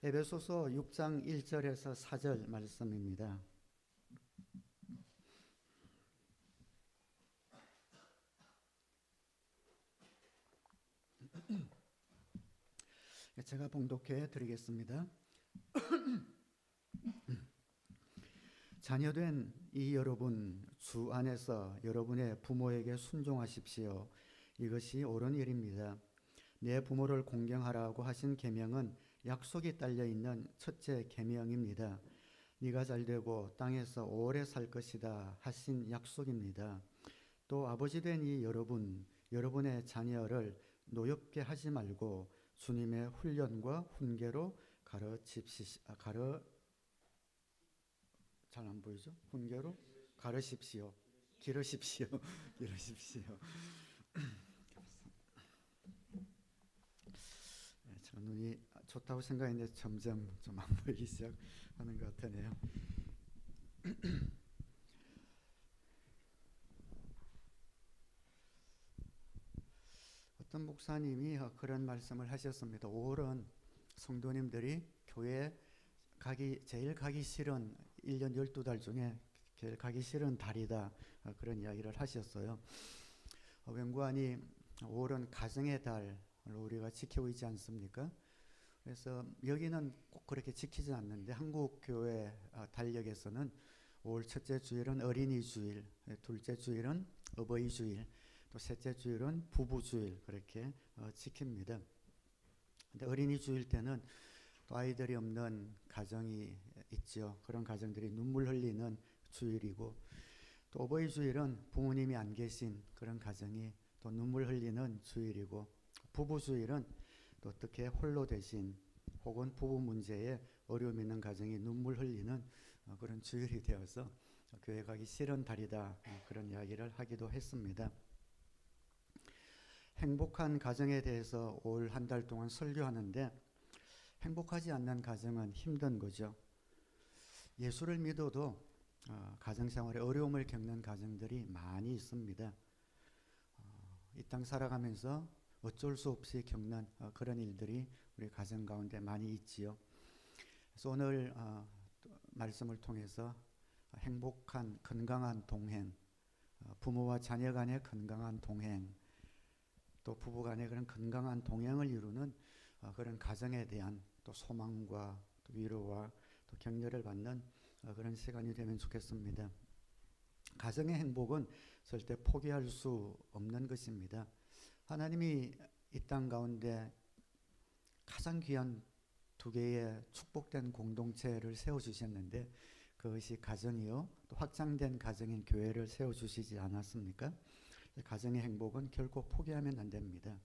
에베소서 6장 1절에서 4절 말씀입니다. 제가 봉독해 드리겠습니다. 자녀된 이 여러분, 주 안에서 여러분의 부모에게 순종하십시오. 이것이 옳은 일입니다. 내 부모를 공경하라고 하신 계명은 약속이 딸려 있는 첫째 계명입니다. 네가 잘되고 땅에서 오래 살 것이다 하신 약속입니다. 또 아버지 된 이 여러분, 여러분의 자녀를 노엽게 하지 말고 주님의 훈련과 훈계로 잘 안 보이죠? 훈계로 가르십시오. 기르십시오. 기르십시오. 저 눈이 좋다고 생각했는데 점점 좀 안 보이기 시작하는 것 같으네요. 어떤 목사님이 그런 말씀을 하셨습니다. 5월은 성도님들이 교회 제일 가기 싫은 1년 12달 중에 제일 가기 싫은 달이다. 그런 이야기를 하셨어요. 웬고하니 5월은 가정의 달을 우리가 지키고 있지 않습니까? 그래서 여기는 꼭 그렇게 지키지 않는데 한국 교회 달력에서는 5월 첫째 주일은 어린이 주일, 둘째 주일은 어버이 주일, 또 셋째 주일은 부부 주일 그렇게 지킵니다. 근데 어린이 주일 때는 또 아이들이 없는 가정이 있죠. 그런 가정들이 눈물 흘리는 주일이고, 또 어버이 주일은 부모님이 안 계신 그런 가정이 또 눈물 흘리는 주일이고, 부부 주일은 또 어떻게 홀로 되신 혹은 부부 문제에 어려움 있는 가정이 눈물 흘리는 그런 주일이 되어서 교회 가기 싫은 달이다 그런 이야기를 하기도 했습니다. 행복한 가정에 대해서 올 한 달 동안 설교하는데 행복하지 않는 가정은 힘든 거죠. 예수를 믿어도 가정생활에 어려움을 겪는 가정들이 많이 있습니다. 이 땅 살아가면서 어쩔 수 없이 겪는 그런 일들이 우리 가정 가운데 많이 있지요. 그래서 오늘 말씀을 통해서 행복한 건강한 동행, 부모와 자녀 간의 건강한 동행, 또 부부 간의 그런 건강한 동행을 이루는 그런 가정에 대한 또 소망과 또 위로와 또 격려를 받는 그런 시간이 되면 좋겠습니다. 가정의 행복은 절대 포기할 수 없는 것입니다. 하나님이 이 땅 가운데 가장 귀한 두 개의 축복된 공동체를 세워주셨는데 그것이 가정이요 또 확장된 가정인 교회를 세워주시지 않았습니까? 가정의 행복은 결코 포기하면 안 됩니다.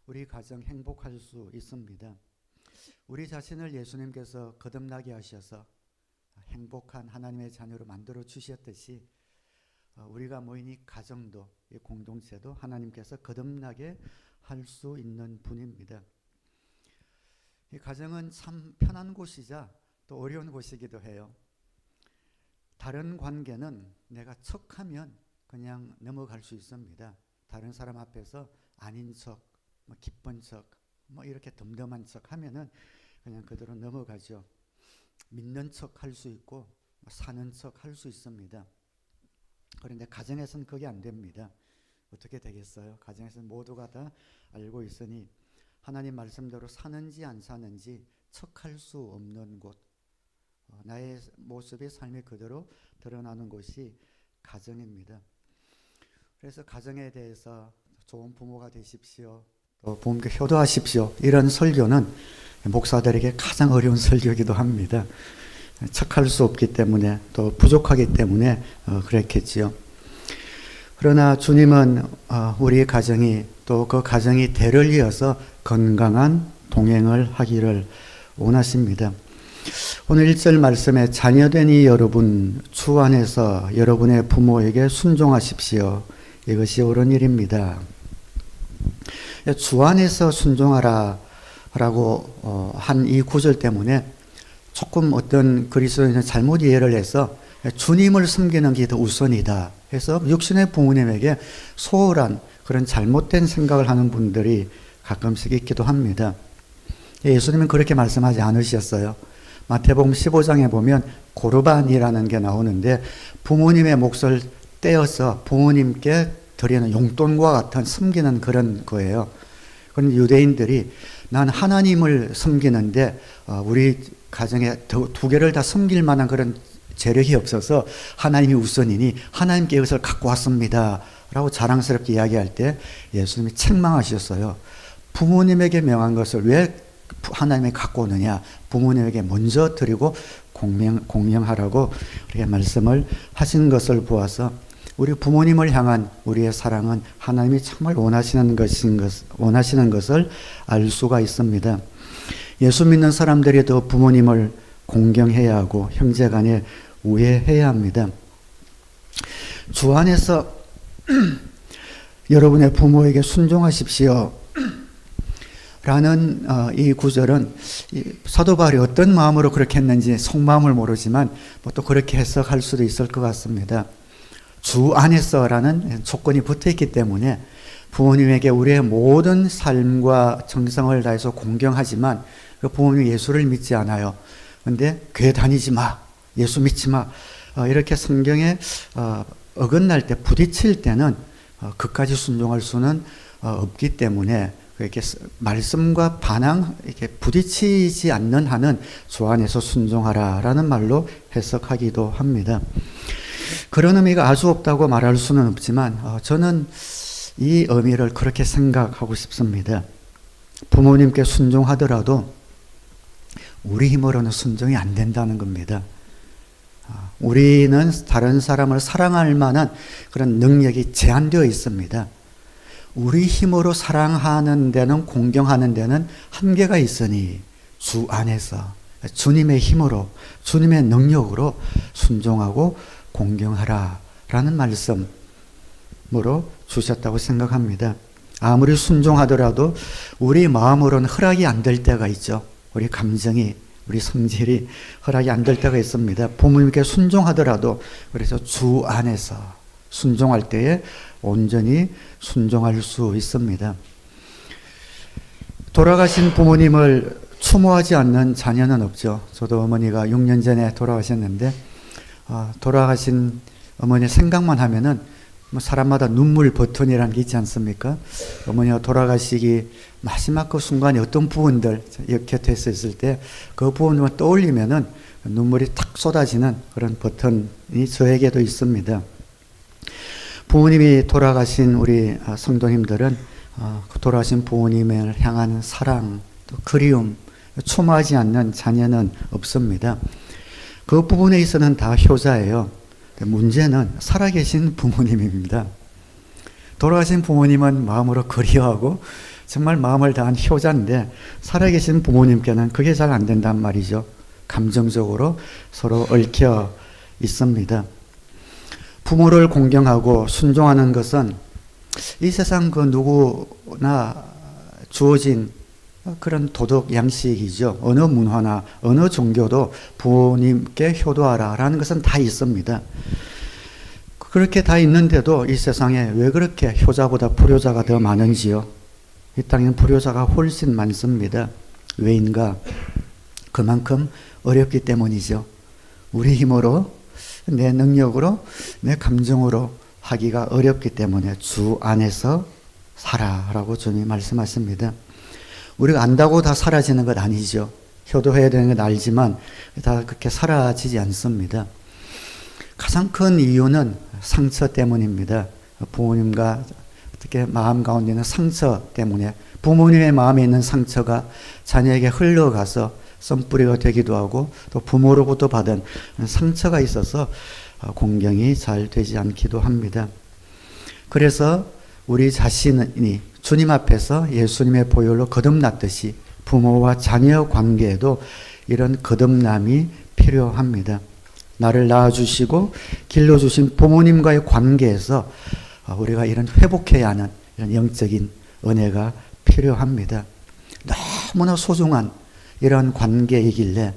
우리 가정 행복할 수 있습니다. 우리 자신을 예수님께서 거듭나게 하셔서 행복한 하나님의 자녀로 만들어 주셨듯이 우리가 모인 이 가정도 이 공동체도 하나님께서 거듭나게 할 수 있는 분입니다. 이 가정은 참 편한 곳이자 또 어려운 곳이기도 해요. 다른 관계는 내가 척하면 그냥 넘어갈 수 있습니다. 다른 사람 앞에서 아닌 척, 기쁜 척, 이렇게 덤덤한 척 하면은 그냥 그대로 넘어가죠. 믿는 척 할 수 있고 사는 척 할 수 있습니다. 그런데 가정에서는 그게 안 됩니다. 어떻게 되겠어요? 가정에서는 모두가 다 알고 있으니 하나님 말씀대로 사는지 안 사는지 척할 수 없는 곳, 나의 모습이 삶이 그대로 드러나는 곳이 가정입니다. 그래서 가정에 대해서 좋은 부모가 되십시오, 또 부모님께 효도하십시오, 이런 설교는 목사들에게 가장 어려운 설교이기도 합니다. 척할 수 없기 때문에 또 부족하기 때문에 그랬겠지요. 그러나 주님은 우리 가정이 또 그 가정이 대를 이어서 건강한 동행을 하기를 원하십니다. 오늘 1절 말씀에 자녀된 이 여러분, 주 안에서 여러분의 부모에게 순종하십시오. 이것이 옳은 일입니다. 주 안에서 순종하라 라고 한 이 구절 때문에 조금 어떤 그리스도인은 잘못 이해를 해서 주님을 섬기는 게 더 우선이다 해서 육신의 부모님에게 소홀한 그런 잘못된 생각을 하는 분들이 가끔씩 있기도 합니다. 예수님은 그렇게 말씀하지 않으셨어요. 마태복음 15장에 보면 고르반이라는 게 나오는데 부모님의 몫을 떼어서 부모님께 드리는 용돈과 같은 섬기는 그런 거예요. 그런데 유대인들이 난 하나님을 섬기는데 우리 가정에 두 개를 다 섬길 만한 그런 재력이 없어서 하나님이 우선이니 하나님께 이것을 갖고 왔습니다 라고 자랑스럽게 이야기할 때 예수님이 책망하셨어요. 부모님에게 명한 것을 왜 하나님이 갖고 오느냐, 부모님에게 먼저 드리고 공명하라고 이렇게 말씀을 하신 것을 보아서 우리 부모님을 향한 우리의 사랑은 하나님이 정말 원하시는 것을 알 수가 있습니다. 예수 믿는 사람들이 더 부모님을 공경해야 하고 형제간에 우애해야 합니다. 주 안에서 여러분의 부모에게 순종하십시오 라는 이 구절은 사도 바울이 어떤 마음으로 그렇게 했는지 속마음을 모르지만 또 그렇게 해석할 수도 있을 것 같습니다. 주 안에서라는 조건이 붙어있기 때문에 부모님에게 우리의 모든 삶과 정성을 다해서 공경하지만 그 부모님이 예수를 믿지 않아요. 근데 교회 다니지 마, 예수 믿지 마, 이렇게 성경에 어긋날 때, 부딪힐 때는 그까지 순종할 수는 없기 때문에 이렇게 말씀과 반항, 이렇게 부딪히지 않는 한은 주 안에서 순종하라라는 말로 해석하기도 합니다. 그런 의미가 아주 없다고 말할 수는 없지만 저는 이 의미를 그렇게 생각하고 싶습니다. 부모님께 순종하더라도 우리 힘으로는 순종이 안 된다는 겁니다. 우리는 다른 사람을 사랑할 만한 그런 능력이 제한되어 있습니다. 우리 힘으로 사랑하는 데는, 공경하는 데는 한계가 있으니 주 안에서 주님의 힘으로, 주님의 능력으로 순종하고 공경하라 라는 말씀으로 주셨다고 생각합니다. 아무리 순종하더라도 우리 마음으로는 허락이 안 될 때가 있죠. 우리 감정이, 우리 성질이 허락이 안 될 때가 있습니다. 부모님께 순종하더라도 그래서 주 안에서 순종할 때에 온전히 순종할 수 있습니다. 돌아가신 부모님을 추모하지 않는 자녀는 없죠. 저도 어머니가 6년 전에 돌아가셨는데 돌아가신 어머니 생각만 하면은 사람마다 눈물 버튼이라는 게 있지 않습니까? 어머니가 돌아가시기 마지막 그 순간에 어떤 부분들 곁에 있을 때 그 부분만 떠올리면은 눈물이 탁 쏟아지는 그런 버튼이 저에게도 있습니다. 부모님이 돌아가신 우리 성도님들은 돌아가신 부모님을 향한 사랑, 또 그리움, 추모하지 않는 자녀는 없습니다. 그 부분에 있어서는 다 효자예요. 문제는 살아계신 부모님입니다. 돌아가신 부모님은 마음으로 그리워하고 정말 마음을 다한 효자인데 살아계신 부모님께는 그게 잘 안 된단 말이죠. 감정적으로 서로 얽혀 있습니다. 부모를 공경하고 순종하는 것은 이 세상 그 누구나 주어진 그런 도덕 양식이죠. 어느 문화나 어느 종교도 부모님께 효도하라라는 것은 다 있습니다. 그렇게 다 있는데도 이 세상에 왜 그렇게 효자보다 불효자가 더 많은지요? 이 땅에는 불효자가 훨씬 많습니다. 왜인가? 그만큼 어렵기 때문이죠. 우리 힘으로, 내 능력으로, 내 감정으로 하기가 어렵기 때문에 주 안에서 살아라고 주님이 말씀하십니다. 우리가 안다고 다 사라지는 것 아니죠. 효도해야 되는 건 알지만 다 그렇게 사라지지 않습니다. 가장 큰 이유는 상처 때문입니다. 부모님과 특히 마음 가운데 있는 상처 때문에 부모님의 마음에 있는 상처가 자녀에게 흘러가서 썸뿌리가 되기도 하고 또 부모로부터 받은 상처가 있어서 공경이 잘 되지 않기도 합니다. 그래서 우리 자신이 주님 앞에서 예수님의 보혈로 거듭났듯이 부모와 자녀 관계에도 이런 거듭남이 필요합니다. 나를 낳아주시고 길러주신 부모님과의 관계에서 우리가 이런 회복해야 하는 이런 영적인 은혜가 필요합니다. 너무나 소중한 이런 관계이길래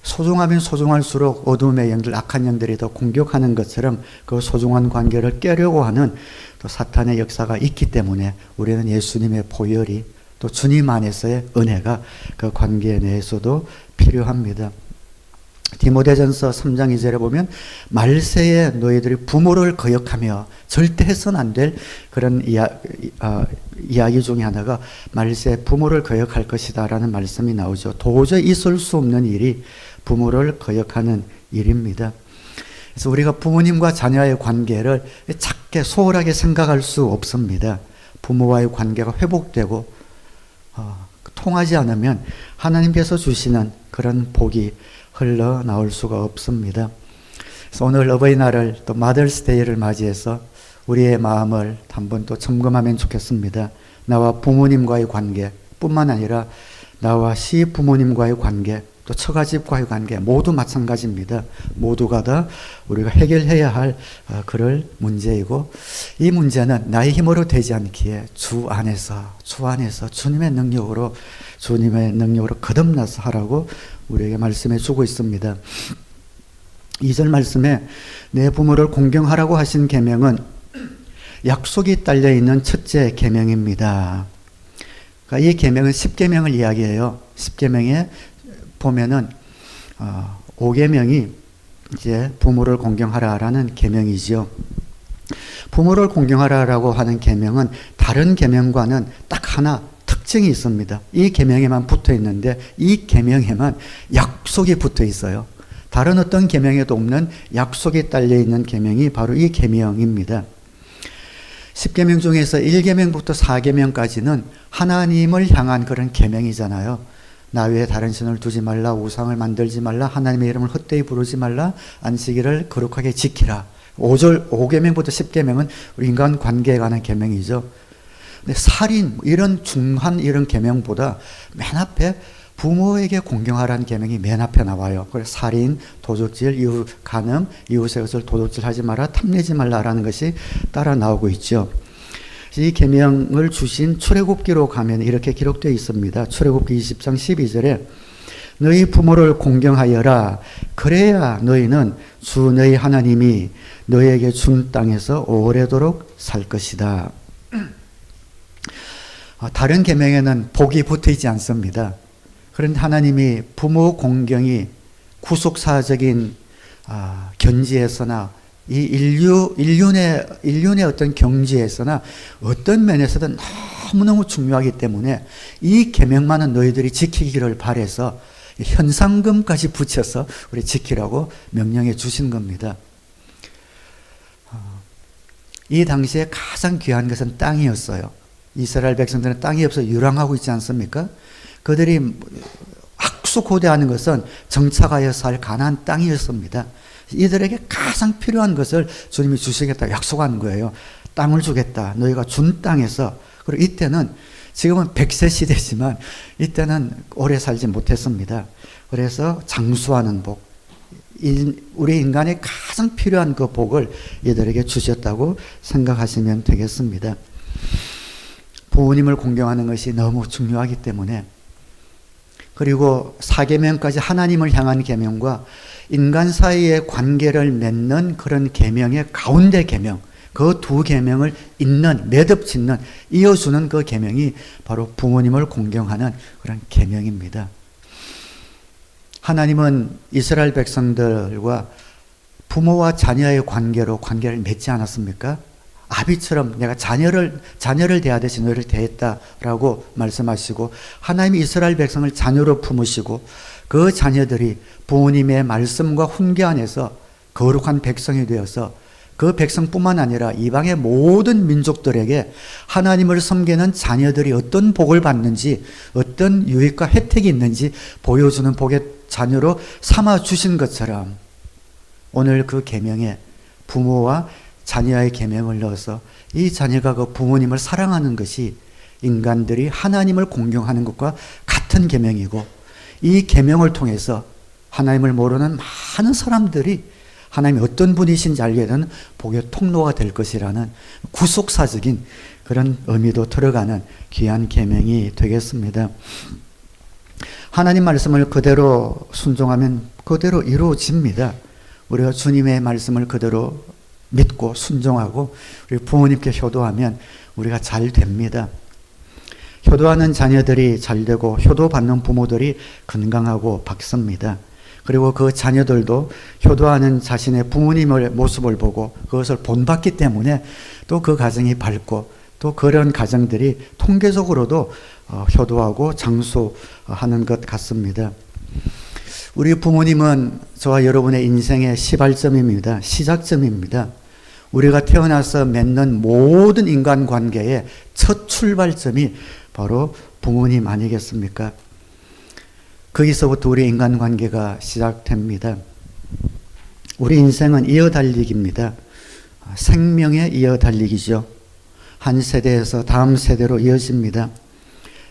소중하면 소중할수록 어둠의 영들, 악한 영들이 더 공격하는 것처럼 그 소중한 관계를 깨려고 하는 또 사탄의 역사가 있기 때문에 우리는 예수님의 보혈이 또 주님 안에서의 은혜가 그 관계 내에서도 필요합니다. 디모데전서 3장 2절에 보면 말세에 너희들이 부모를 거역하며 절대 해서는 안 될 그런 이야기 중에 하나가 말세 부모를 거역할 것이다 라는 말씀이 나오죠. 도저히 있을 수 없는 일이 부모를 거역하는 일입니다. 그래서 우리가 부모님과 자녀의 관계를 작게 소홀하게 생각할 수 없습니다. 부모와의 관계가 회복되고 통하지 않으면 하나님께서 주시는 그런 복이 흘러나올 수가 없습니다. 그래서 오늘 어버이날을 또 마더스데이를 맞이해서 우리의 마음을 한번 또 점검하면 좋겠습니다. 나와 부모님과의 관계 뿐만 아니라 나와 시부모님과의 관계, 또 처가집과의 관계 모두 마찬가지입니다. 모두가 다 우리가 해결해야 할 그럴 문제이고, 이 문제는 나의 힘으로 되지 않기에 주 안에서 주님의 능력으로 거듭나서 하라고 우리에게 말씀해 주고 있습니다. 2절 말씀에 내 부모를 공경하라고 하신 계명은 약속이 딸려 있는 첫째 계명입니다. 그러니까 이 계명은 10계명을 이야기해요. 10계명에 보면은 5계명이 이제 부모를 공경하라라는 계명이죠. 부모를 공경하라라고 하는 계명은 다른 계명과는 딱 하나 특징이 있습니다. 이 계명에만 붙어 있는데 이 계명에만 약속이 붙어 있어요. 다른 어떤 계명에도 없는 약속이 딸려 있는 계명이 바로 이 계명입니다. 10계명 중에서 1계명부터 4계명까지는 하나님을 향한 그런 계명이잖아요. 나 외에 다른 신을 두지 말라, 우상을 만들지 말라, 하나님의 이름을 헛되이 부르지 말라, 안식일을 거룩하게 지키라. 5계명부터 10계명은 우리 인간 관계에 관한 계명이죠. 근데 살인 이런 중한 이런 계명보다 맨 앞에 부모에게 공경하라는 계명이 맨 앞에 나와요. 그래서 살인, 도적질, 간음, 이웃의 것을 도둑질하지 마라, 탐내지 말라라는 것이 따라 나오고 있죠. 이 계명을 주신 출애굽기로 가면 이렇게 기록되어 있습니다. 출애굽기 20장 12절에 너희 부모를 공경하여라. 그래야 너희는 주 너희 하나님이 너희에게 준 땅에서 오래도록 살 것이다. 다른 계명에는 복이 붙어 있지 않습니다. 그런데 하나님이 부모 공경이 구속사적인 견지에서나 이 인륜의 어떤 경지에서나 어떤 면에서든 너무너무 중요하기 때문에 이 계명만은 너희들이 지키기를 바라서 현상금까지 붙여서 우리 지키라고 명령해 주신 겁니다. 이 당시에 가장 귀한 것은 땅이었어요. 이스라엘 백성들은 땅이 없어 유랑하고 있지 않습니까? 그들이 학수고대하는 것은 정착하여 살 가나안 땅이었습니다. 이들에게 가장 필요한 것을 주님이 주시겠다 약속한 거예요. 땅을 주겠다. 너희가 준 땅에서. 그리고 이때는 지금은 100세 시대지만 이때는 오래 살지 못했습니다. 그래서 장수하는 복, 우리 인간에 가장 필요한 그 복을 이들에게 주셨다고 생각하시면 되겠습니다. 부모님을 공경하는 것이 너무 중요하기 때문에, 그리고 4계명까지 하나님을 향한 계명과 인간 사이의 관계를 맺는 그런 계명의 가운데 계명, 그 두 계명을 잇는, 매듭짓는, 이어주는 그 계명이 바로 부모님을 공경하는 그런 계명입니다. 하나님은 이스라엘 백성들과 부모와 자녀의 관계를 맺지 않았습니까? 아비처럼 내가 자녀를 대하듯이 너희를 대했다라고 말씀하시고, 하나님이 이스라엘 백성을 자녀로 품으시고 그 자녀들이 부모님의 말씀과 훈계 안에서 거룩한 백성이 되어서 그 백성뿐만 아니라 이방의 모든 민족들에게 하나님을 섬기는 자녀들이 어떤 복을 받는지, 어떤 유익과 혜택이 있는지 보여주는 복의 자녀로 삼아 주신 것처럼 오늘 그 계명에 부모와 자녀의 계명을 넣어서 이 자녀가 그 부모님을 사랑하는 것이 인간들이 하나님을 공경하는 것과 같은 계명이고, 이 계명을 통해서 하나님을 모르는 많은 사람들이 하나님이 어떤 분이신지 알게 되는 복의 통로가 될 것이라는 구속사적인 그런 의미도 들어가는 귀한 계명이 되겠습니다. 하나님 말씀을 그대로 순종하면 그대로 이루어집니다. 우리가 주님의 말씀을 그대로 믿고 순종하고 우리 부모님께 효도하면 우리가 잘 됩니다. 효도하는 자녀들이 잘되고 효도받는 부모들이 건강하고 밝습니다. 그리고 그 자녀들도 효도하는 자신의 부모님의 모습을 보고 그것을 본받기 때문에 또 그 가정이 밝고 또 그런 가정들이 통계적으로도 효도하고 장수하는 것 같습니다. 우리 부모님은 저와 여러분의 인생의 시발점입니다. 시작점입니다. 우리가 태어나서 맺는 모든 인간관계의 첫 출발점이 바로 부모님 아니겠습니까? 거기서부터 우리 인간관계가 시작됩니다. 우리 인생은 이어달리기입니다. 생명의 이어달리기죠. 한 세대에서 다음 세대로 이어집니다.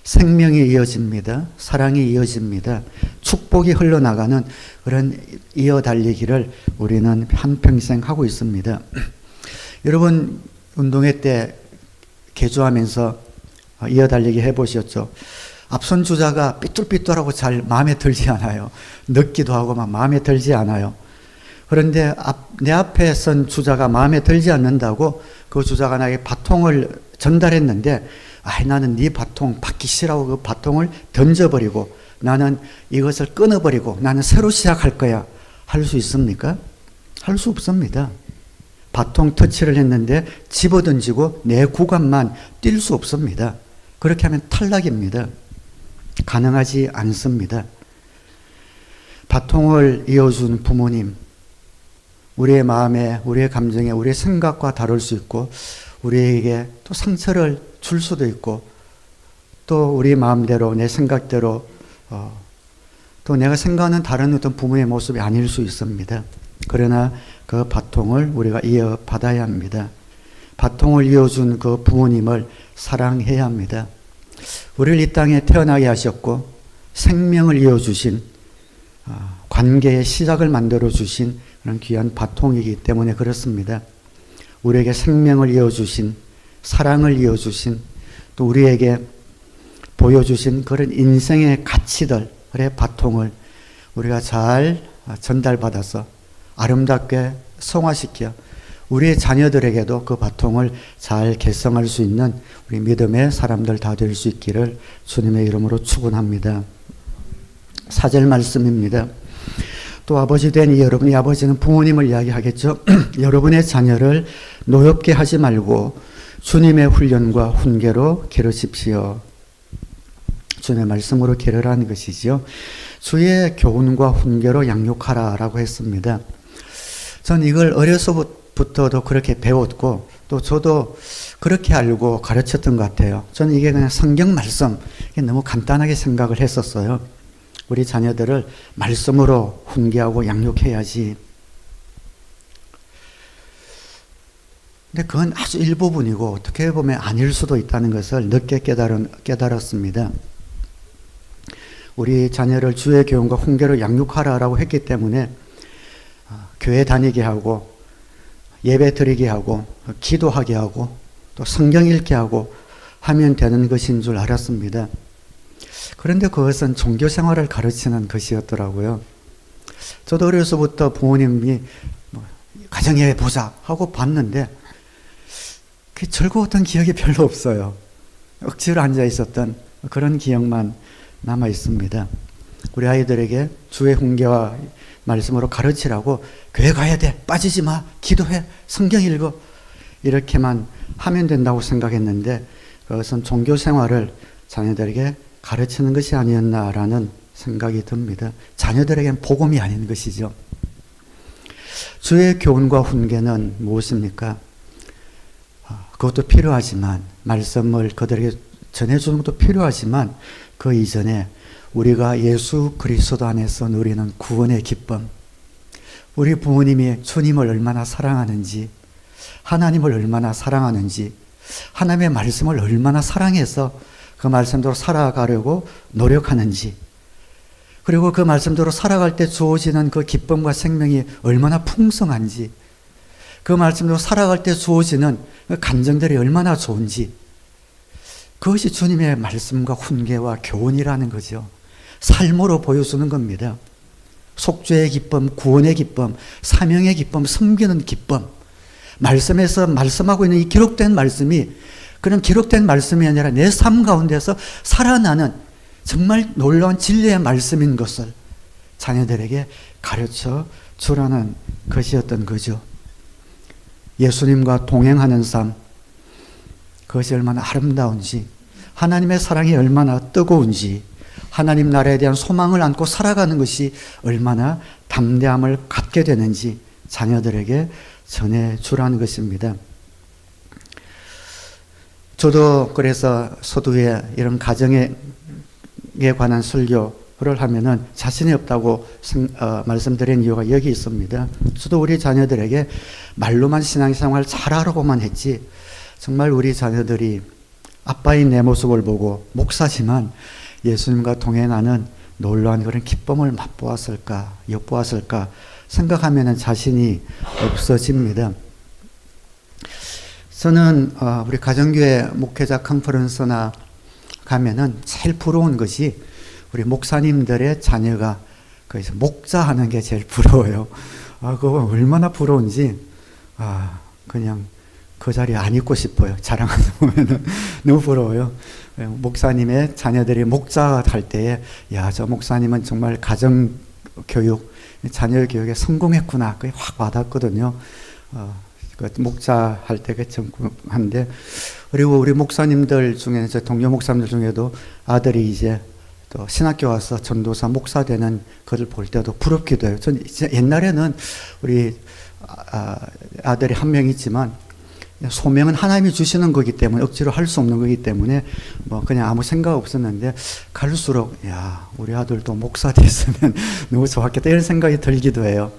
생명이 이어집니다. 사랑이 이어집니다. 축복이 흘러나가는 그런 이어달리기를 우리는 한평생 하고 있습니다. 여러분 운동회 때 개주하면서 이어달리기 해보셨죠? 앞선 주자가 삐뚤삐뚤하고 잘 마음에 들지 않아요. 늦기도 하고 막 마음에 들지 않아요. 그런데 내 앞에 선 주자가 마음에 들지 않는다고 그 주자가 나에게 바통을 전달했는데 나는 네 바통 받기 싫어하고 그 바통을 던져버리고 나는 이것을 끊어버리고 나는 새로 시작할 거야. 할 수 있습니까? 할 수 없습니다. 바통 터치를 했는데 집어던지고 내 구간만 뛸 수 없습니다. 그렇게 하면 탈락입니다. 가능하지 않습니다. 바통을 이어준 부모님, 우리의 마음에, 우리의 감정에, 우리의 생각과 다를 수 있고 우리에게 또 상처를 줄 수도 있고 또 우리 마음대로 내 생각대로 또 내가 생각하는 다른 어떤 부모의 모습이 아닐 수 있습니다. 그러나 그 바통을 우리가 이어받아야 합니다. 바통을 이어준 그 부모님을 사랑해야 합니다. 우리를 이 땅에 태어나게 하셨고 생명을 이어주신 관계의 시작을 만들어주신 그런 귀한 바통이기 때문에 그렇습니다. 우리에게 생명을 이어주신 사랑을 이어주신 또 우리에게 보여주신 그런 인생의 가치들의 바통을 우리가 잘 전달받아서 아름답게 성화시켜 우리의 자녀들에게도 그 바통을 잘 계승할 수 있는 우리 믿음의 사람들 다 될 수 있기를 주님의 이름으로 축원합니다. 4절 말씀입니다. 또 아버지 된 이 여러분이 아버지는 부모님을 이야기하겠죠. 여러분의 자녀를 노엽게 하지 말고 주님의 훈련과 훈계로 기르십시오. 주님의 말씀으로 기르라는 것이지요. 주의 교훈과 훈계로 양육하라라고 했습니다. 전 이걸 어려서부터도 그렇게 배웠고 또 저도 그렇게 알고 가르쳤던 것 같아요. 저는 이게 그냥 성경 말씀, 이게 너무 간단하게 생각을 했었어요. 우리 자녀들을 말씀으로 훈계하고 양육해야지. 근데 그건 아주 일부분이고 어떻게 보면 아닐 수도 있다는 것을 늦게 깨달았습니다. 우리 자녀를 주의 교훈과 훈계로 양육하라라고 했기 때문에 교회 다니게 하고 예배 드리게 하고 기도하게 하고 또 성경 읽게 하고 하면 되는 것인 줄 알았습니다. 그런데 그것은 종교 생활을 가르치는 것이었더라고요. 저도 어려서부터 부모님이 가정예배 보자 하고 봤는데 그 즐거웠던 기억이 별로 없어요. 억지로 앉아 있었던 그런 기억만 남아 있습니다. 우리 아이들에게 주의 훈계와 말씀으로 가르치라고 교회 가야 돼, 빠지지 마, 기도해, 성경 읽어 이렇게만 하면 된다고 생각했는데 그것은 종교 생활을 자녀들에게 가르치는 것이 아니었나라는 생각이 듭니다. 자녀들에게는 복음이 아닌 것이죠. 주의 교훈과 훈계는 무엇입니까? 그것도 필요하지만 말씀을 그들에게 전해주는 것도 필요하지만 그 이전에 우리가 예수 그리스도 안에서 누리는 구원의 기쁨, 우리 부모님이 주님을 얼마나 사랑하는지, 하나님을 얼마나 사랑하는지, 하나님의 말씀을 얼마나 사랑해서 그 말씀대로 살아가려고 노력하는지, 그리고 그 말씀대로 살아갈 때 주어지는 그 기쁨과 생명이 얼마나 풍성한지, 그 말씀대로 살아갈 때 주어지는 그 감정들이 얼마나 좋은지, 그것이 주님의 말씀과 훈계와 교훈이라는 거죠. 삶으로 보여주는 겁니다. 속죄의 기쁨, 구원의 기쁨, 사명의 기쁨, 섬기는 기쁨, 말씀에서 말씀하고 있는 이 기록된 말씀이 그런 기록된 말씀이 아니라 내 삶 가운데서 살아나는 정말 놀라운 진리의 말씀인 것을 자녀들에게 가르쳐 주라는 것이었던 거죠. 예수님과 동행하는 삶, 그것이 얼마나 아름다운지, 하나님의 사랑이 얼마나 뜨거운지, 하나님 나라에 대한 소망을 안고 살아가는 것이 얼마나 담대함을 갖게 되는지 자녀들에게 전해주라는 것입니다. 저도 그래서 서두에 이런 가정에 관한 설교를 하면은 자신이 없다고 말씀드린 이유가 여기 있습니다. 저도 우리 자녀들에게 말로만 신앙생활 잘하라고만 했지, 정말 우리 자녀들이 아빠인 내 모습을 보고 목사지만 예수님과 동행하는 놀라운 그런 기쁨을 맛보았을까, 엿보았을까 생각하면 자신이 없어집니다. 저는 우리 가정교회 목회자 컨퍼런스나 가면은 제일 부러운 것이 우리 목사님들의 자녀가 거기서 목자하는 게 제일 부러워요. 그거 얼마나 부러운지 그냥 그 자리에 안 있고 싶어요. 자랑하다 보면은 너무 부러워요. 목사님의 자녀들이 목자 할 때에 야, 저 목사님은 정말 가정 교육, 자녀 교육에 성공했구나. 그게 확 와닿거든요. 그 목자 할 때 한데, 그리고 우리 목사님들 중에 저 동료 목사님들 중에도 아들이 이제 또 신학교 와서 전도사 목사 되는 것을 볼 때도 부럽기도 해요. 전 옛날에는 우리 아들이 한 명 있지만 소명은 하나님이 주시는 거기 때문에 억지로 할 수 없는 거기 때문에 뭐 그냥 아무 생각 없었는데, 갈수록 야, 우리 아들도 목사 됐으면 너무 좋았겠다 이런 생각이 들기도 해요.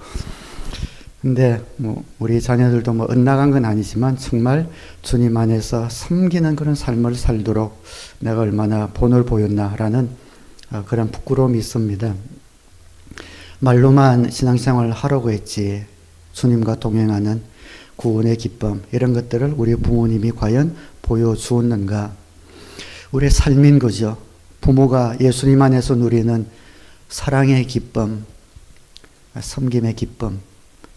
근데 뭐 우리 자녀들도 뭐 엇나간 건 아니지만 정말 주님 안에서 섬기는 그런 삶을 살도록 내가 얼마나 본을 보였나라는 그런 부끄러움이 있습니다. 말로만 신앙생활을 하라고 했지, 주님과 동행하는 구원의 기쁨, 이런 것들을 우리 부모님이 과연 보여주었는가? 우리의 삶인 거죠. 부모가 예수님 안에서 누리는 사랑의 기쁨, 섬김의 기쁨,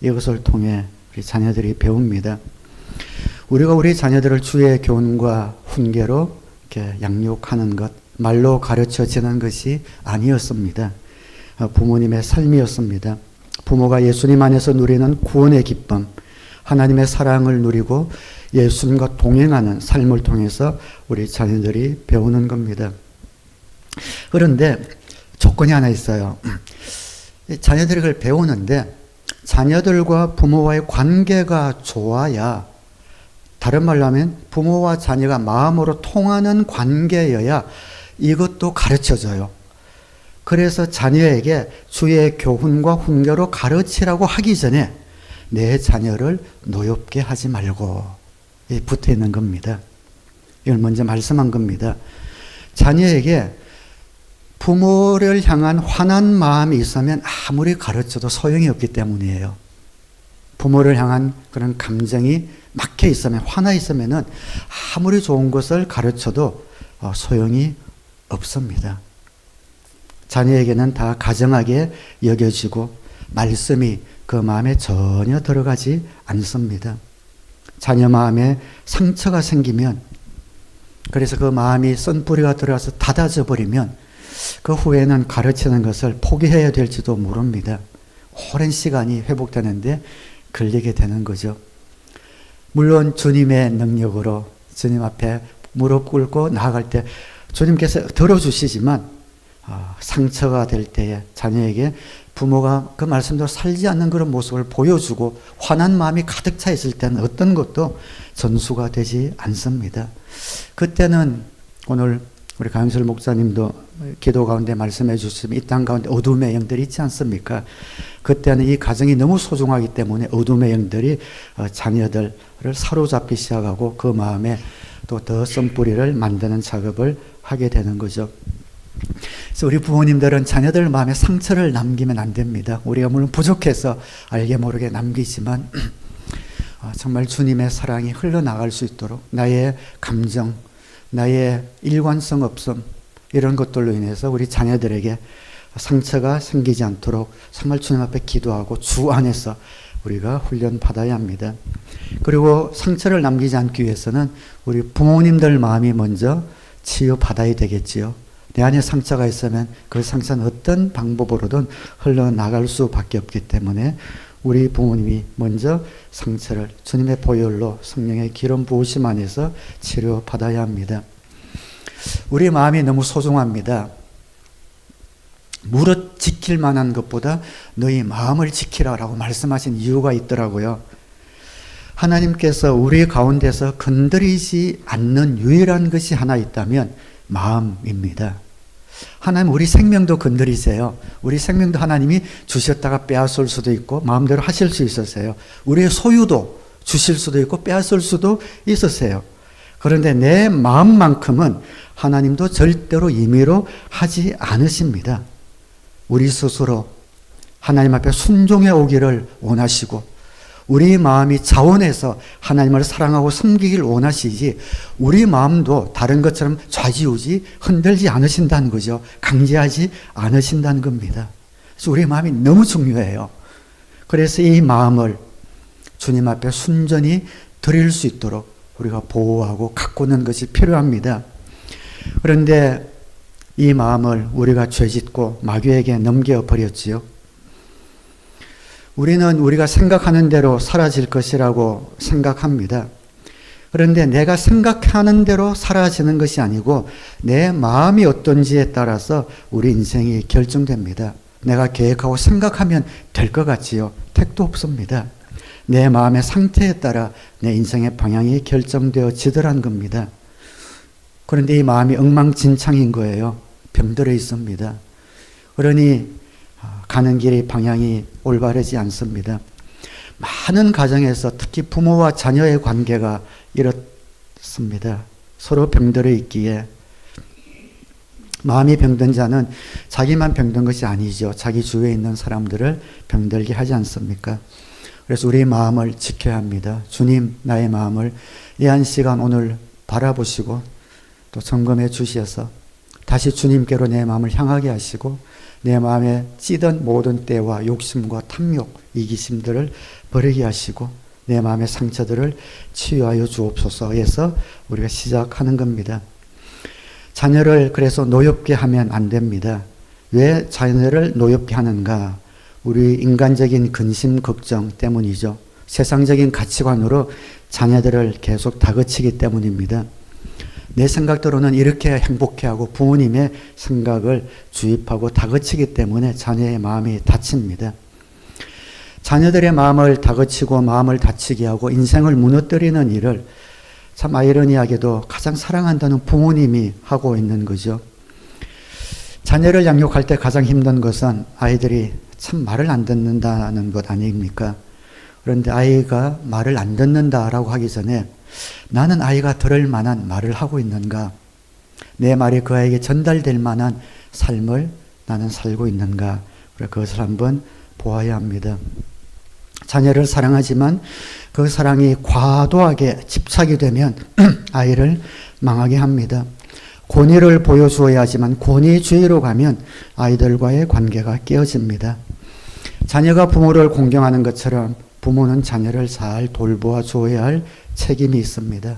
이것을 통해 우리 자녀들이 배웁니다. 우리가 우리 자녀들을 주의 교훈과 훈계로 이렇게 양육하는 것, 말로 가르쳐지는 것이 아니었습니다. 부모님의 삶이었습니다. 부모가 예수님 안에서 누리는 구원의 기쁨, 하나님의 사랑을 누리고 예수님과 동행하는 삶을 통해서 우리 자녀들이 배우는 겁니다. 그런데 조건이 하나 있어요. 자녀들이 그걸 배우는데 자녀들과 부모와의 관계가 좋아야, 다른 말로 하면 부모와 자녀가 마음으로 통하는 관계여야 이것도 가르쳐줘요. 그래서 자녀에게 주의 교훈과 훈계로 가르치라고 하기 전에 내 자녀를 노엽게 하지 말고 붙어 있는 겁니다. 이걸 먼저 말씀한 겁니다. 자녀에게 부모를 향한 환한 마음이 있으면 아무리 가르쳐도 소용이 없기 때문이에요. 부모를 향한 그런 감정이 막혀 있으면, 화나 있으면은 아무리 좋은 것을 가르쳐도 소용이 없습니다. 자녀에게는 다 가정하게 여겨지고 말씀이 그 마음에 전혀 들어가지 않습니다. 자녀 마음에 상처가 생기면, 그래서 그 마음이 쓴뿌리가 들어가서 닫아져 버리면 그 후에는 가르치는 것을 포기해야 될지도 모릅니다. 오랜 시간이 회복되는데 걸리게 되는 거죠. 물론 주님의 능력으로 주님 앞에 무릎 꿇고 나아갈 때 주님께서 들어주시지만 상처가 될 때에 자녀에게 부모가 그 말씀대로 살지 않는 그런 모습을 보여주고 화난 마음이 가득 차 있을 때는 어떤 것도 전수가 되지 않습니다. 그때는 오늘 우리 강영철 목사님도 기도 가운데 말씀해 주시면 이 땅 가운데 어둠의 영들이 있지 않습니까? 그때는 이 가정이 너무 소중하기 때문에 어둠의 영들이 자녀들을 사로잡기 시작하고 그 마음에 또 더 쓴뿌리를 만드는 작업을 하게 되는 거죠. 그래서 우리 부모님들은 자녀들 마음에 상처를 남기면 안 됩니다. 우리가 물론 부족해서 알게 모르게 남기지만 정말 주님의 사랑이 흘러나갈 수 있도록 나의 감정, 나의 일관성 없음, 이런 것들로 인해서 우리 자녀들에게 상처가 생기지 않도록 정말 주님 앞에 기도하고 주 안에서 우리가 훈련 받아야 합니다. 그리고 상처를 남기지 않기 위해서는 우리 부모님들 마음이 먼저 치유받아야 되겠지요. 내 안에 상처가 있으면 그 상처는 어떤 방법으로든 흘러나갈 수밖에 없기 때문에 우리 부모님이 먼저 상처를 주님의 보혈로 성령의 기름 부으심 안에서 치료받아야 합니다. 우리 마음이 너무 소중합니다. 무릇 지킬 만한 것보다 너희 마음을 지키라라고 말씀하신 이유가 있더라고요. 하나님께서 우리 가운데서 건드리지 않는 유일한 것이 하나 있다면 마음입니다. 하나님 우리 생명도 건드리세요. 우리 생명도 하나님이 주셨다가 빼앗을 수도 있고 마음대로 하실 수 있으세요. 우리의 소유도 주실 수도 있고 빼앗을 수도 있으세요. 그런데 내 마음만큼은 하나님도 절대로 임의로 하지 않으십니다. 우리 스스로 하나님 앞에 순종해 오기를 원하시고 우리 마음이 자원해서 하나님을 사랑하고 섬기길 원하시지 우리 마음도 다른 것처럼 좌지우지 흔들지 않으신다는 거죠. 강제하지 않으신다는 겁니다. 그래서 우리 마음이 너무 중요해요. 그래서 이 마음을 주님 앞에 순전히 드릴 수 있도록 우리가 보호하고 가꾸는 것이 필요합니다. 그런데 이 마음을 우리가 죄짓고 마귀에게 넘겨버렸지요. 우리는 우리가 생각하는 대로 사라질 것이라고 생각합니다. 그런데 내가 생각하는 대로 사라지는 것이 아니고 내 마음이 어떤지에 따라서 우리 인생이 결정됩니다. 내가 계획하고 생각하면 될 것 같지요? 택도 없습니다. 내 마음의 상태에 따라 내 인생의 방향이 결정되어지더란 겁니다. 그런데 이 마음이 엉망진창인 거예요. 병들어 있습니다. 그러니 가는 길의 방향이 올바르지 않습니다. 많은 가정에서 특히 부모와 자녀의 관계가 이렇습니다. 서로 병들어 있기에 마음이 병든 자는 자기만 병든 것이 아니죠. 자기 주위에 있는 사람들을 병들게 하지 않습니까? 그래서 우리 마음을 지켜야 합니다. 주님 나의 마음을 이 한 시간 오늘 바라보시고 또 점검해 주셔서 다시 주님께로 내 마음을 향하게 하시고 내 마음에 찌든 모든 때와 욕심과 탐욕, 이기심들을 버리게 하시고 내 마음의 상처들을 치유하여 주옵소서에서 우리가 시작하는 겁니다. 자녀를 그래서 노엽게 하면 안 됩니다. 왜 자녀를 노엽게 하는가? 우리 인간적인 근심, 걱정 때문이죠. 세상적인 가치관으로 자녀들을 계속 다그치기 때문입니다. 내 생각대로는 이렇게 행복해하고 부모님의 생각을 주입하고 다그치기 때문에 자녀의 마음이 다칩니다. 자녀들의 마음을 다그치고 마음을 다치게 하고 인생을 무너뜨리는 일을 참 아이러니하게도 가장 사랑한다는 부모님이 하고 있는 거죠. 자녀를 양육할 때 가장 힘든 것은 아이들이 참 말을 안 듣는다는 것 아닙니까? 그런데 아이가 말을 안 듣는다라고 하기 전에 나는 아이가 들을 만한 말을 하고 있는가? 내 말이 그 아이에게 전달될 만한 삶을 나는 살고 있는가? 그것을 한번 보아야 합니다. 자녀를 사랑하지만 그 사랑이 과도하게 집착이 되면 아이를 망하게 합니다. 권위를 보여주어야 하지만 권위주의로 가면 아이들과의 관계가 깨어집니다. 자녀가 부모를 공경하는 것처럼 부모는 자녀를 잘 돌보아 주어야 할 책임이 있습니다.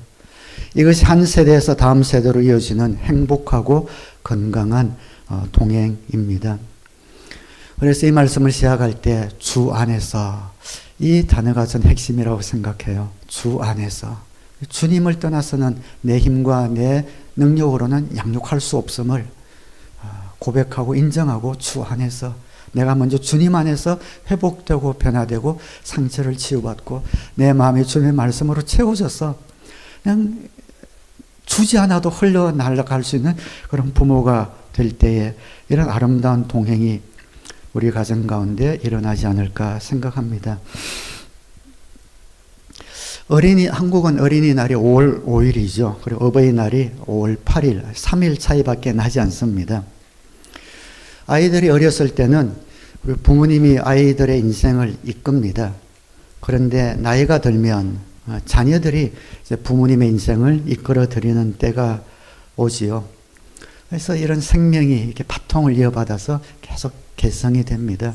이것이 한 세대에서 다음 세대로 이어지는 행복하고 건강한 동행입니다. 그래서 이 말씀을 시작할 때 주 안에서 이 단어가 전 핵심이라고 생각해요. 주 안에서. 주님을 떠나서는 내 힘과 내 능력으로는 양육할 수 없음을 고백하고 인정하고 주 안에서 내가 먼저 주님 안에서 회복되고 변화되고 상처를 치유받고 내 마음이 주님의 말씀으로 채워져서 그냥 주지 않아도 흘러날아갈 수 있는 그런 부모가 될 때에 이런 아름다운 동행이 우리 가정 가운데 일어나지 않을까 생각합니다. 한국은 어린이날이 5월 5일이죠. 그리고 어버이날이 5월 8일, 3일 차이밖에 나지 않습니다. 아이들이 어렸을 때는 우리 부모님이 아이들의 인생을 이끕니다. 그런데 나이가 들면 자녀들이 이제 부모님의 인생을 이끌어 드리는 때가 오지요. 그래서 이런 생명이 이렇게 바통을 이어받아서 계속 개성이 됩니다.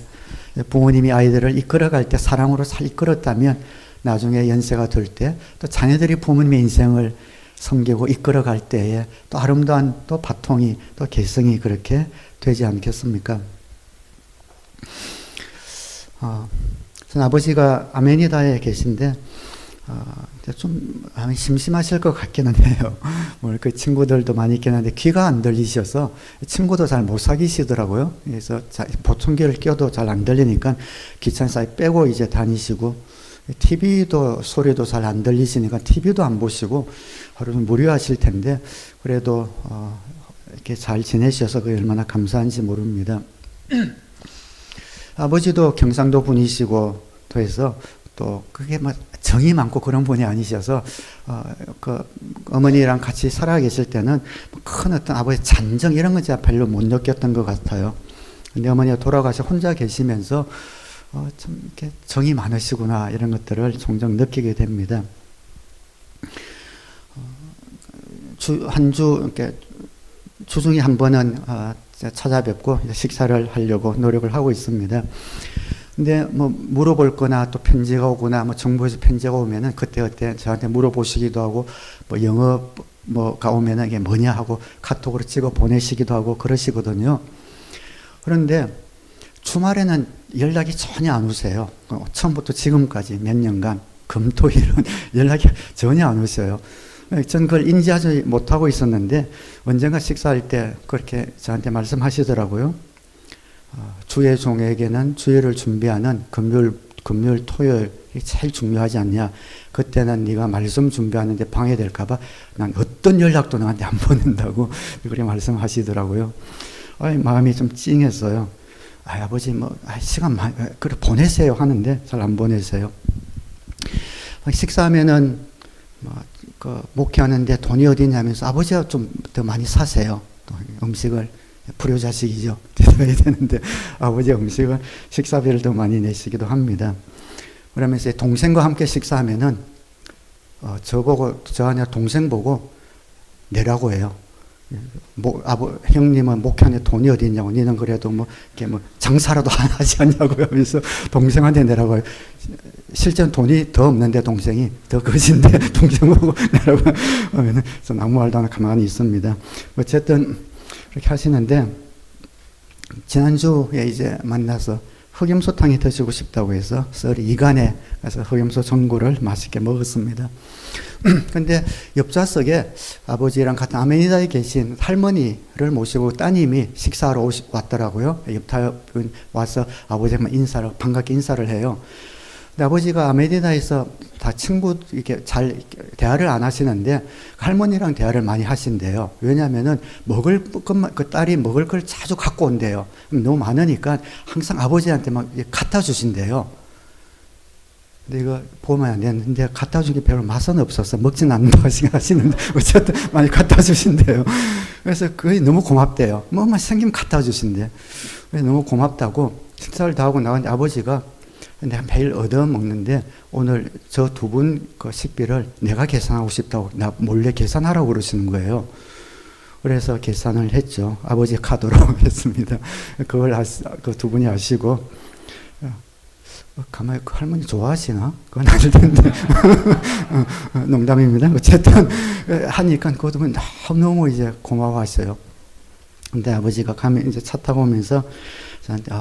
부모님이 아이들을 이끌어갈 때 사랑으로 잘 이끌었다면 나중에 연세가 될 때 또 자녀들이 부모님의 인생을 섬기고 이끌어갈 때에 또 아름다운 또 바통이 또 개성이 그렇게 되지 않겠습니까? 전 아버지가 아메니다에 계신데 좀 심심하실 것 같기는 해요. 오늘 그 친구들도 많이 있긴 한데 귀가 안 들리셔서 친구도 잘 못 사귀시더라고요. 그래서 보청기를 껴도 잘 안 들리니까 귀찮아서 빼고 이제 다니시고, TV도 소리도 잘 안 들리시니까 TV도 안 보시고 하루 좀 무료하실 텐데 그래도 이렇게 잘 지내셔서 그게 얼마나 감사한지 모릅니다. 아버지도 경상도 분이시고 또 해서 또 그게 뭐 정이 많고 그런 분이 아니셔서 그 어머니랑 같이 살아 계실 때는 큰 어떤 아버지 잔정 이런 건 제가 별로 못 느꼈던 것 같아요. 근데 어머니가 돌아가셔 혼자 계시면서 참 이렇게 정이 많으시구나 이런 것들을 종종 느끼게 됩니다. 주중에 한 번은 찾아뵙고 식사를 하려고 노력을 하고 있습니다. 근데 뭐 물어볼 거나 또 편지가 오거나 뭐 정부에서 편지가 오면은 그때 저한테 물어보시기도 하고, 뭐 영어 뭐가 오면은 이게 뭐냐 하고 카톡으로 찍어 보내시기도 하고 그러시거든요. 그런데 주말에는 연락이 전혀 안 오세요. 처음부터 지금까지 몇 년간 금토일은 연락이 전혀 안 오셔요. 전 그걸 인지하지 못하고 있었는데 언젠가 식사할 때 그렇게 저한테 말씀하시더라고요. 주의 종에게는 주일을 준비하는 금요일, 토요일이 제일 중요하지 않냐. 그때는 네가 말씀 준비하는데 방해될까봐 난 어떤 연락도 너한테 안 보낸다고 그렇게 말씀하시더라고요. 마음이 좀 찡했어요. 아버지 시간 그래 보내세요 하는데 잘 안 보내세요. 식사하면은 목회하는데 돈이 어디 있냐면서 아버지가 좀 더 많이 사세요. 또 음식을 불효자식이죠. 대접해야 되는데 아버지 음식을 식사비를 더 많이 내시기도 합니다. 그러면서 동생과 함께 식사하면은 저한테 동생 보고 내라고 해요. 형님은 목회하는데 돈이 어디 있냐고, 니는 그래도 이렇게 장사라도 안 하지 않냐고요 하면서 동생한테 내라고 해요. 실제는 돈이 더 없는데 동생이 더 거진데 동생 보고 내라고 하면은 전 아무 말도 안 하고 가만히 있습니다. 어쨌든 그렇게 하시는데 지난주에 이제 만나서 흑염소탕이 드시고 싶다고 해서 썰이 이간에 가서 흑염소 전골을 맛있게 먹었습니다. 근데 옆좌석에 아버지랑 같은 아메니다에 계신 할머니를 모시고 따님이 식사하러 왔더라고요. 옆탑은 와서 아버지랑 반갑게 인사를 해요. 근데 아버지가 아메니다에서 다 친구 이렇게 잘 대화를 안 하시는데 할머니랑 대화를 많이 하신대요. 왜냐면은 먹을 것만, 그 딸이 먹을 걸 자주 갖고 온대요. 너무 많으니까 항상 아버지한테 막 갖다 주신대요. 근데 이거 보면 안 되는데 갖다 준 게 별로 맛은 없어서 먹진 않는다고 생각하시는데 어쨌든 많이 갖다 주신대요. 그래서 그게 너무 고맙대요. 뭐만 생기면 갖다 주신대. 그래서 너무 고맙다고 식사를 다 하고 나갔는데 아버지가 내가 매일 얻어 먹는데 오늘 저 두 분 그 식비를 내가 계산하고 싶다고 나 몰래 계산하라고 그러시는 거예요. 그래서 계산을 했죠. 아버지 카드로 했습니다. 그걸 그 두 분이 아시고 가만히 그 할머니 좋아하시나? 그건 아닐 텐데 농담입니다. 어쨌든 하니까 그것도 너무 이제 고마워하셔요. 근데 아버지가 가면 이제 차 타고 오면서 저한테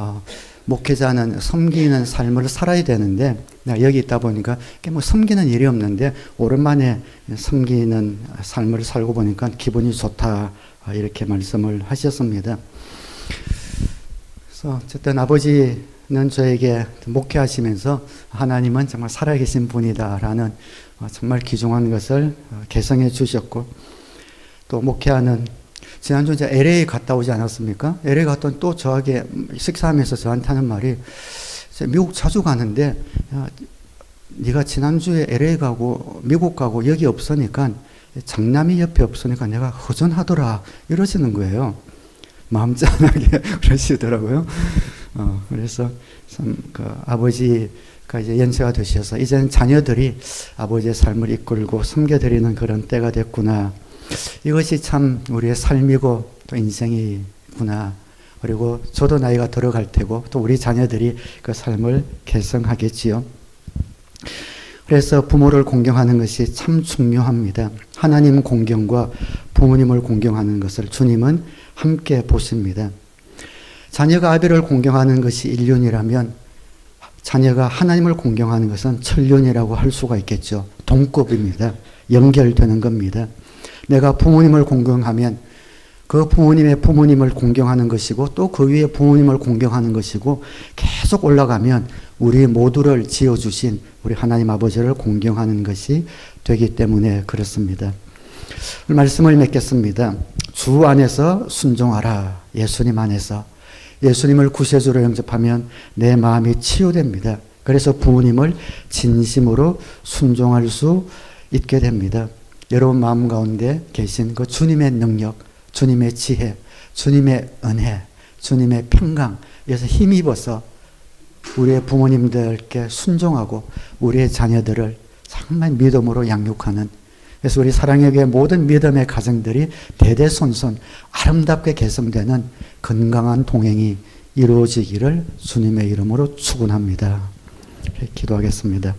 목회자는 섬기는 삶을 살아야 되는데 내가 여기 있다 보니까 섬기는 일이 없는데 오랜만에 섬기는 삶을 살고 보니까 기분이 좋다 이렇게 말씀을 하셨습니다. 그래서 어쨌든 아버지는 저에게 목회하시면서 하나님은 정말 살아계신 분이다라는 정말 귀중한 것을 개성해 주셨고, 또 목회하는 지난주 이제 LA 갔다 오지 않았습니까? LA 갔더니 또 저에게 식사하면서 저한테 하는 말이, 미국 자주 가는데 야, 네가 지난주에 LA 가고 미국 가고 여기 없으니까 장남이 옆에 없으니까 내가 허전하더라 이러시는 거예요. 마음 짠하게 그러시더라고요. 그래서 참 아버지가 이제 연세가 되셔서 이제는 자녀들이 아버지의 삶을 이끌고 섬겨드리는 그런 때가 됐구나 이것이 참 우리의 삶이고 또 인생이구나. 그리고 저도 나이가 들어갈 테고 또 우리 자녀들이 그 삶을 계승하겠지요. 그래서 부모를 공경하는 것이 참 중요합니다. 하나님 공경과 부모님을 공경하는 것을 주님은 함께 보십니다. 자녀가 아비를 공경하는 것이 일륜이라면 자녀가 하나님을 공경하는 것은 천륜이라고 할 수가 있겠죠. 동급입니다. 연결되는 겁니다. 내가 부모님을 공경하면 그 부모님의 부모님을 공경하는 것이고 또 그 위에 부모님을 공경하는 것이고 계속 올라가면 우리 모두를 지어주신 우리 하나님 아버지를 공경하는 것이 되기 때문에 그렇습니다. 말씀을 맺겠습니다. 주 안에서 순종하라. 예수님 안에서. 예수님을 구세주로 영접하면 내 마음이 치유됩니다. 그래서 부모님을 진심으로 순종할 수 있게 됩니다. 여러분 마음 가운데 계신 그 주님의 능력, 주님의 지혜, 주님의 은혜, 주님의 평강, 그래서 힘입어서 우리의 부모님들께 순종하고 우리의 자녀들을 정말 믿음으로 양육하는, 그래서 우리 사랑의 교회 모든 믿음의 가정들이 대대손손 아름답게 개성되는 건강한 동행이 이루어지기를 주님의 이름으로 축원합니다. 기도하겠습니다.